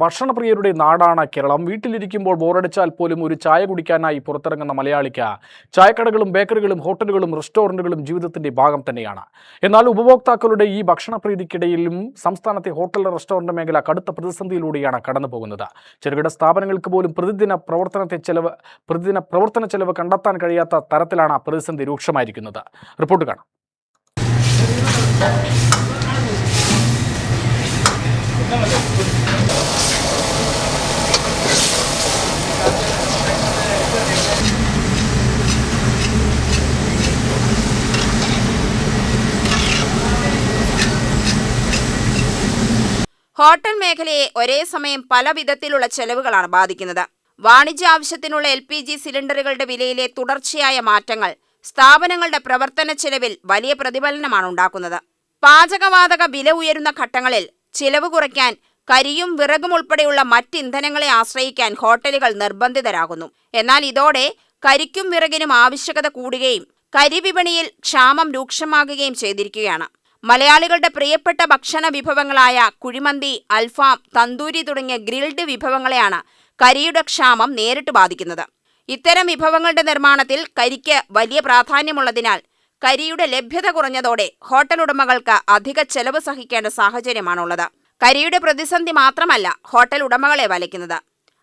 ഭക്ഷണപ്രിയരുടെ നാടാണ് കേരളം. വീട്ടിലിരിക്കുമ്പോൾ ബോറടിച്ചാൽ പോലും ഒരു ചായ കുടിക്കാനായി പുറത്തിറങ്ങുന്ന മലയാളിക്ക് ചായക്കടകളും ബേക്കറികളും ഹോട്ടലുകളും റെസ്റ്റോറന്റുകളും ജീവിതത്തിന്റെ ഭാഗം തന്നെയാണ്. എന്നാൽ ഉപഭോക്താക്കളുടെ ഈ ഭക്ഷണപ്രീതിക്കിടയിലും സംസ്ഥാനത്തെ ഹോട്ടൽ റെസ്റ്റോറന്റ് മേഖല കടുത്ത പ്രതിസന്ധിയിലൂടെയാണ് കടന്നുപോകുന്നത്. ചെറുകിട സ്ഥാപനങ്ങൾക്ക് പോലും പ്രതിദിന പ്രവർത്തന ചെലവ് കണ്ടെത്താൻ കഴിയാത്ത തരത്തിലാണ് പ്രതിസന്ധി രൂക്ഷമായിരിക്കുന്നത്. റിപ്പോർട്ട് കാണാം. ഹോട്ടൽ മേഖലയെ ഒരേ സമയം പല വിധത്തിലുള്ള ചെലവുകളാണ് ബാധിക്കുന്നത്. വാണിജ്യ ആവശ്യത്തിനുള്ള LPG സിലിണ്ടറുകളുടെ വിലയിലെ തുടർച്ചയായ മാറ്റങ്ങൾ സ്ഥാപനങ്ങളുടെ പ്രവർത്തന ചെലവിൽ വലിയ പ്രതിഫലനമാണ് ഉണ്ടാക്കുന്നത്. പാചകവാതക വില ഉയരുന്ന ഘട്ടങ്ങളിൽ ചിലവ് കുറയ്ക്കാൻ കരിയും വിറകും ഉൾപ്പെടെയുള്ള മറ്റ് ഇന്ധനങ്ങളെ ആശ്രയിക്കാൻ ഹോട്ടലുകൾ നിർബന്ധിതരാകുന്നു. എന്നാൽ ഇതോടെ കരിക്കും വിറകിനും ആവശ്യകത കൂടുകയും കരിവിപണിയിൽ ക്ഷാമം രൂക്ഷമാകുകയും ചെയ്തിരിക്കുകയാണ്. മലയാളികളുടെ പ്രിയപ്പെട്ട ഭക്ഷണ വിഭവങ്ങളായ കുഴിമന്തി, അൽഫാം, തന്തൂരി തുടങ്ങിയ ഗ്രിൽഡ് വിഭവങ്ങളെയാണ് കരിയുടെ ക്ഷാമം നേരിട്ട് ബാധിക്കുന്നത്. ഇത്തരം വിഭവങ്ങളുടെ നിർമ്മാണത്തിൽ കരിക്ക് വലിയ പ്രാധാന്യമുള്ളതിനാൽ കരിയുടെ ലഭ്യത കുറഞ്ഞതോടെ ഹോട്ടൽ ഉടമകൾക്ക് അധിക ചെലവ് സഹിക്കേണ്ട സാഹചര്യമാണുള്ളത്. കരിയുടെ പ്രതിസന്ധി മാത്രമല്ല ഹോട്ടൽ ഉടമകളെ വലയ്ക്കുന്നത്.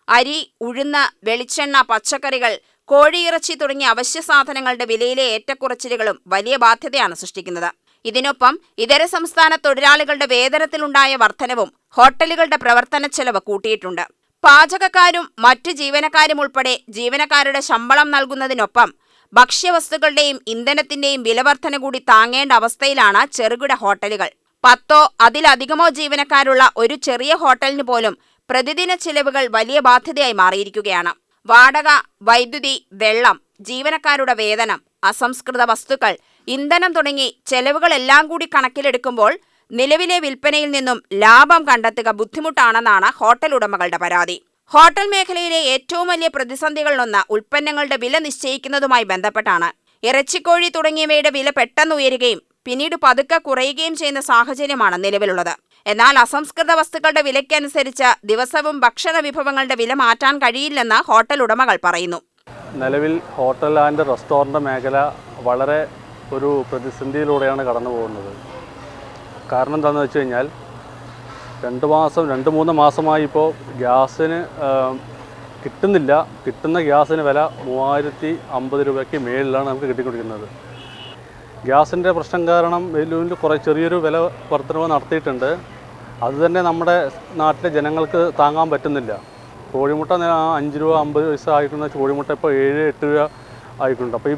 അരി, ഉഴുന്ന്, വെളിച്ചെണ്ണ, പച്ചക്കറികൾ, കോഴിയിറച്ചി തുടങ്ങിയ അവശ്യ സാധനങ്ങളുടെ വിലയിലെ ഏറ്റക്കുറച്ചിലുകളും വലിയ ബാധ്യതയാണ് സൃഷ്ടിക്കുന്നത്. ഇതിനൊപ്പം ഇതര സംസ്ഥാന തൊഴിലാളികളുടെ വേതനത്തിലുണ്ടായ വർധനവും ഹോട്ടലുകളുടെ പ്രവർത്തന ചെലവ് കൂട്ടിയിട്ടുണ്ട്. പാചകക്കാരും മറ്റു ജീവനക്കാരും ഉൾപ്പെടെ ജീവനക്കാരുടെ ശമ്പളം നൽകുന്നതിനൊപ്പം ഭക്ഷ്യവസ്തുക്കളുടെയും ഇന്ധനത്തിന്റെയും വിലവർധന കൂടി താങ്ങേണ്ട അവസ്ഥയിലാണ് ചെറുകിട ഹോട്ടലുകൾ. 10 അതിലധികമോ ജീവനക്കാരുള്ള ഒരു ചെറിയ ഹോട്ടലിന് പോലും പ്രതിദിന ചിലവുകൾ വലിയ ബാധ്യതയായി മാറിയിരിക്കുകയാണ്. വാടക, വൈദ്യുതി, വെള്ളം, ജീവനക്കാരുടെ വേതനം, അസംസ്കൃത വസ്തുക്കൾ, ഇന്ധനം തുടങ്ങി ചെലവുകളെല്ലാം കൂടി കണക്കിലെടുക്കുമ്പോൾ നിലവിലെ വിൽപ്പനയിൽ നിന്നും ലാഭം കണ്ടെത്തുക ബുദ്ധിമുട്ടാണെന്നാണ് ഹോട്ടൽ ഉടമകളുടെ പരാതി. ഹോട്ടൽ മേഖലയിലെ ഏറ്റവും വലിയ പ്രതിസന്ധികളിലൊന്ന് ഉൽപ്പന്നങ്ങളുടെ വില നിശ്ചയിക്കുന്നതുമായി ബന്ധപ്പെട്ടാണ്. ഇറച്ചിക്കോഴി തുടങ്ങിയവയുടെ വില പെട്ടെന്ന് ഉയരുകയും പിന്നീട് പതുക്കെ കുറയുകയും ചെയ്യുന്ന സാഹചര്യമാണ് നിലവിലുള്ളത്. എന്നാൽ അസംസ്കൃത വസ്തുക്കളുടെ വിലയ്ക്കനുസരിച്ച് ദിവസവും ഭക്ഷണ വിഭവങ്ങളുടെ വില മാറ്റാൻ കഴിയില്ലെന്ന് ഹോട്ടൽ ഉടമകൾ പറയുന്നു. നിലവിൽ ഹോട്ടൽ ആൻഡ് റെസ്റ്റോറൻറ്റ് മേഖല വളരെ ഒരു പ്രതിസന്ധിയിലൂടെയാണ് കടന്നു പോകുന്നത്. കാരണം എന്താണെന്ന് വെച്ച് കഴിഞ്ഞാൽ 2-3 മാസമായി ഇപ്പോൾ ഗ്യാസിന് കിട്ടുന്നില്ല. കിട്ടുന്ന ഗ്യാസിന് വില 3050 രൂപയ്ക്ക് മേളിലാണ് നമുക്ക് കിട്ടിക്കൊണ്ടിരിക്കുന്നത്. ഗ്യാസിൻ്റെ പ്രശ്നം കാരണം വലിയ ചെറിയൊരു വില വർധനവ് നടത്തിയിട്ടുണ്ട്. അതുതന്നെ നമ്മുടെ നാട്ടിലെ ജനങ്ങൾക്ക് താങ്ങാൻ പറ്റുന്നില്ല. കോഴിമുട്ട 5 രൂപ 50 പൈസ ആയിട്ടുള്ള കോഴിമുട്ട ഇപ്പോൾ 7-8 രൂപ ആയിട്ടുണ്ട്. അപ്പോൾ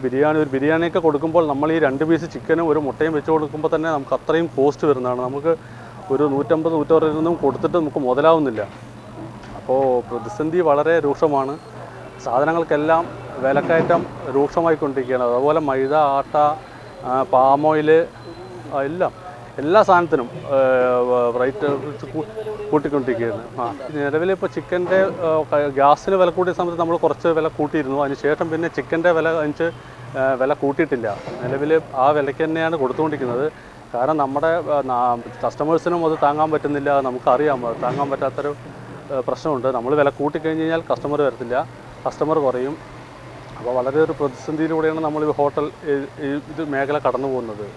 ഒരു ബിരിയാണിയൊക്കെ കൊടുക്കുമ്പോൾ നമ്മൾ ഈ 2 പീസ് ചിക്കനും ഒരു മുട്ടയും വെച്ച് കൊടുക്കുമ്പോൾ തന്നെ നമുക്ക് അത്രയും കോസ്റ്റ് വരുന്നതാണ്. നമുക്ക് ഒരു 150-160 കൊടുത്തിട്ട് നമുക്ക് മുതലാവുന്നില്ല. അപ്പോൾ പ്രതിസന്ധി വളരെ രൂക്ഷമാണ്. സാധനങ്ങൾക്കെല്ലാം വിലക്കയറ്റം രൂക്ഷമായിക്കൊണ്ടിരിക്കുകയാണ്. അതുപോലെ മൈദ, ആട്ട, പാം ഓയിൽ, എല്ലാ സാധനത്തിനും റേറ്റ് കൂട്ടിക്കൊണ്ടിരിക്കുകയാണ്. നിലവിലിപ്പോൾ ചിക്കൻ്റെ ഗ്യാസിന് വില കൂട്ടിയ സമയത്ത് നമ്മൾ കുറച്ച് വില കൂട്ടിയിരുന്നു. അതിനുശേഷം പിന്നെ ചിക്കൻ്റെ വില കൂട്ടിയിട്ടില്ല. നിലവിൽ ആ വിലയ്ക്ക് തന്നെയാണ് കൊടുത്തുകൊണ്ടിരിക്കുന്നത്. കാരണം നമ്മുടെ കസ്റ്റമേഴ്സിനും അത് താങ്ങാൻ പറ്റുന്നില്ല. നമുക്കറിയാം അത് താങ്ങാൻ പറ്റാത്തൊരു പ്രശ്നമുണ്ട്. നമ്മൾ വില കൂട്ടിക്കഴിഞ്ഞ് കഴിഞ്ഞാൽ കസ്റ്റമർ വരത്തില്ല, കസ്റ്റമർ കുറയും. അപ്പോൾ വളരെ ഒരു പ്രതിസന്ധിയിലൂടെയാണ് നമ്മൾ ഹോട്ടൽ മേഖല കടന്നു പോകുന്നത്.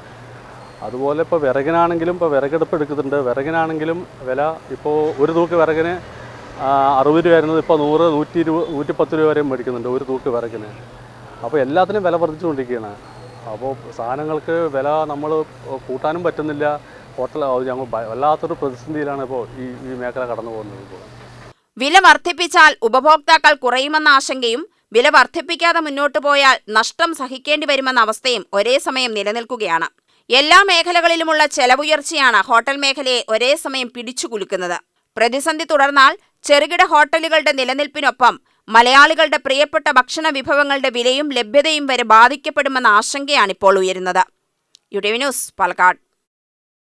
അതുപോലെ ഇപ്പോൾ വിറകിനാണെങ്കിലും വിറകെടുപ്പ് എടുക്കുന്നുണ്ട്. വിറകിനാണെങ്കിലും വില ഇപ്പോൾ ഒരു തൂക്ക് വിറകിന് 60 രൂപ ആയിരുന്നത് ഇപ്പോൾ 100, 120, 110 രൂപ വരെയും മേടിക്കുന്നുണ്ട് ഒരു തൂക്ക് വിറകിന്. അപ്പോൾ എല്ലാത്തിനും വില വർദ്ധിച്ചുകൊണ്ടിരിക്കുകയാണ്. അപ്പോൾ സാധനങ്ങൾക്ക് വില നമ്മൾ കൂട്ടാനും പറ്റുന്നില്ല. ഞങ്ങൾ വല്ലാത്തൊരു പ്രതിസന്ധിയിലാണ് ഇപ്പോൾ ഈ മേഖല കടന്നു പോകുന്നത്. വില വർദ്ധിപ്പിച്ചാൽ ഉപഭോക്താക്കൾ കുറയുമെന്ന ആശങ്കയും വില വർദ്ധിപ്പിക്കാതെ മുന്നോട്ട് പോയാൽ നഷ്ടം സഹിക്കേണ്ടി വരുമെന്ന അവസ്ഥയും ഒരേ സമയം നിലനിൽക്കുകയാണ്. എല്ലാ മേഖലകളിലുമുള്ള ചെലവുയർച്ചയാണ് ഹോട്ടൽ മേഖലയെ ഒരേ സമയം പിടിച്ചുകുലുക്കുന്നത്. പ്രതിസന്ധി തുടർന്നാൽ ചെറുകിട ഹോട്ടലുകളുടെ നിലനിൽപ്പിനൊപ്പം മലയാളികളുടെ പ്രിയപ്പെട്ട ഭക്ഷണ വിഭവങ്ങളുടെ വിലയും ലഭ്യതയും വരെ ബാധിക്കപ്പെടുമെന്ന ആശങ്കയാണിപ്പോൾ ഉയരുന്നത്. UTV news, Palakkad.